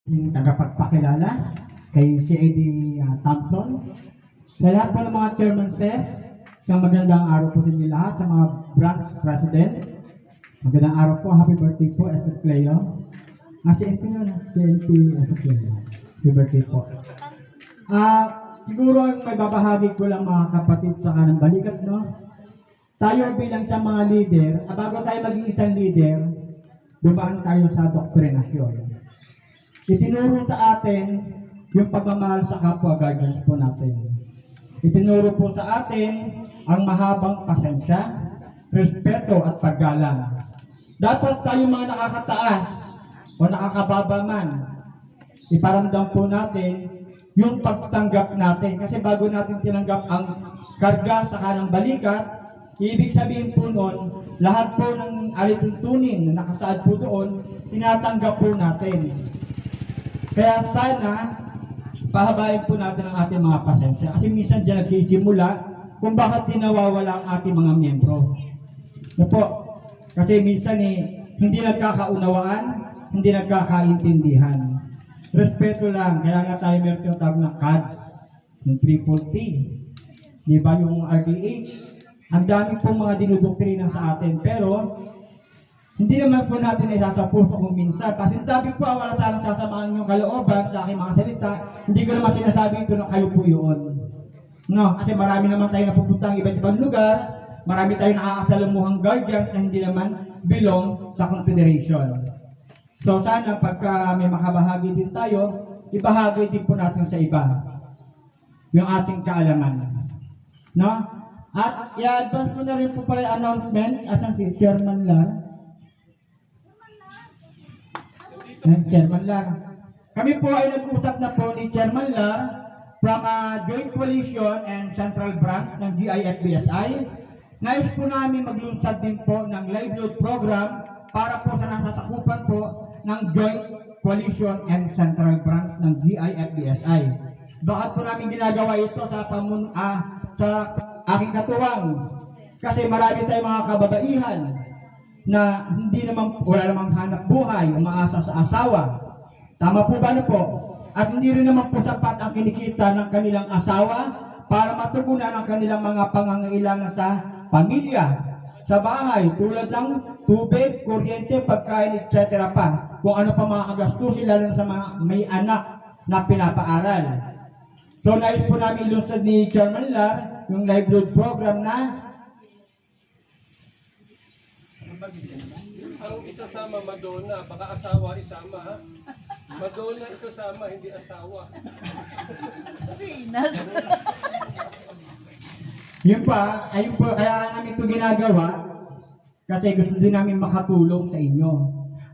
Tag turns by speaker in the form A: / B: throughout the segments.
A: Yung tagapagpakilala kay CAD Thompson. Sa lahat po ng mga chairman says, isang magandang araw po sa inyo lahat, sa mga branch president. Magandang araw po, happy birthday po, Esther Cleo. CNP na lang, CNP Esther Cleo. Happy birthday po. Siguro may babahagi ko lang mga kapatid sa kanang balikat, no? Tayo bilang sa mga leader, bago tayo maging isang leader, dumaan tayo sa doktrinasyon. Itinuro sa atin yung pagmamahal sa kapwa guardians po natin. Itinuro po sa atin ang mahabang pasensya, respeto at paggalang. Dapat tayo mga nakakataas o nakakababa man, iparamdam po natin yung pagtanggap natin. Kasi bago natin tinanggap ang karga sa kanang balikat, ibig sabihin po noon, lahat po ng alituntunin na nakasaad po doon, tinatanggap po natin. Kaya sana, pahabain po natin ang ating mga pasensya. Kasi minsan dyan nagsisimula kung bakit tinawawala ang ating mga miyembro. No po? Kasi minsan hindi nagkakaunawaan, hindi nagkakaintindihan. Respeto lang. Kaya nga tayo meron tinatawag na CADS, yung triple T. Di ba yung RDH? Ang dami pong mga dinudoktrina sa atin. Pero, hindi naman po natin isasapuso kung minsan. Kasi sabi po, wala sanang sasamahan yung kalooban sa aking mga salita. Hindi ko naman sinasabi ito na kayo po yun. No, kasi marami naman tayo napupunta ang iba't ibang lugar. Marami tayong nakakasalamuhang guardians na hindi naman belong sa confederation. So sana pagka may makabahagi din tayo, ibahagi din po natin sa iba yung ating kaalaman. No? At i-advance ko na rin po pala yung announcement at ang si Chairman Lar. Chairman Lar. Kami po ay nag-usap na po ni Chairman Lar from Joint Coalition and Central Branch ng GIFBSI. Nais po namin maglunsad din po ng live load program para po sa nasasakupan po ng Joint Coalition and Central Branch ng GIFBSI. Bakit po namin ginagawa ito sa aking katuwang? Kasi marami tayong mga kababaihan na hindi naman, wala namang hanap buhay, umaasa sa asawa. Tama po ba na po? At hindi rin naman po sapat ang kinikita ng kanilang asawa para matugunan ang kanilang mga pangangailangan sa pamilya, sa bahay, tulad ng tubig, kuryente, pagkain, etc. pa. Kung ano pa mga kagastusin, lalo sa mga may anak na pinapaaral. So, nais po namin ilunsad ni Chairman Lar yung live load program na
B: ang isasama Madonna, baka asawa isama ha? Madonna isasama, hindi asawa.
C: Venus.
A: Yun po, kaya namin ito ginagawa kasi gusto din namin makatulong sa inyo.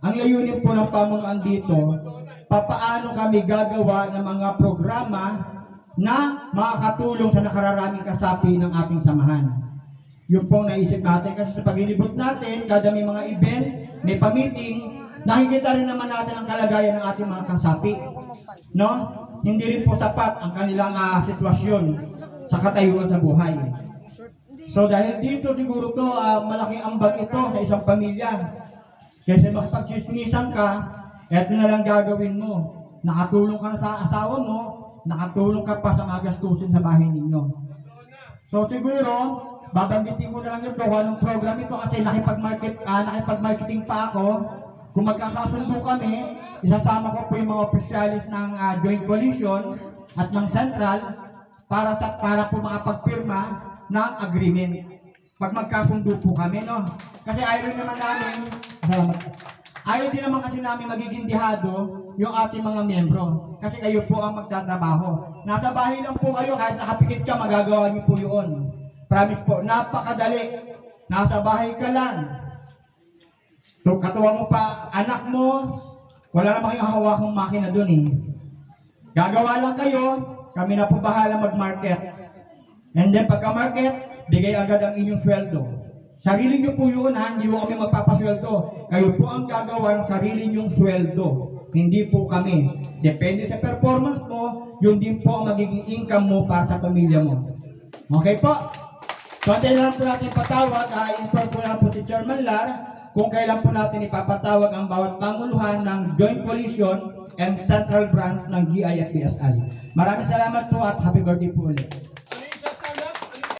A: Ang layunin po ng pamunuan dito, papaano kami gagawa ng mga programa na makakatulong sa nakararaming kasapi ng ating samahan. Yun pong naisip natin kasi sa paglilibot natin, kada may mga event, may pa-meeting, nakikita rin naman natin ang kalagayan ng ating mga kasapi. No? Hindi rin po sapat ang kanilang sitwasyon sa katayuan sa buhay. So dahil dito siguro to malaking ambag ito sa isang pamilya. Kasi makipag-chismisan ka, eto na lang gagawin mo. Nakatulong ka na sa asawa mo, nakatulong ka pa sa mga gastusin sa bahay ninyo. So siguro, babanggitin ko na lang ito kung anong program ito kasi nakipag-marketing pa ako. Kung magkakasundo kami, isasama ko po yung mga opisyalis ng Joint Coalition at ng Central para po makapagpirma ng agreement. Pag magkasundo po kami, no? Kasi ayaw din naman kasi namin magiging dihado yung ating mga miyembro. Kasi kayo po ang magtatrabaho. Nasa bahay lang po kayo, kahit nakapikit ka, magagawa niyo po yun. Promise po, napakadali. Nasa bahay ka lang. So, katuwa mo pa, anak mo, wala naman kayong hawakang makina dun eh. Gagawa lang kayo, kami na po bahala mag-market. And then, pagka-market, bigay agad ang inyong sweldo. Sarili nyo po yun ha, hindi mo kami magpapasweldo. Kayo po ang gagawa ng sarili nyong sweldo. Hindi po kami. Depende sa performance mo, yun din po ang magiging income mo para sa pamilya mo. Okay po? So, antayin lang po natin patawag, inform po lang po si Chairman Lar kung kailan po natin ipapatawag ang bawat panguluhan ng Joint Coalition and Central Branch ng GIFPSI. Maraming salamat po at happy birthday po ulit.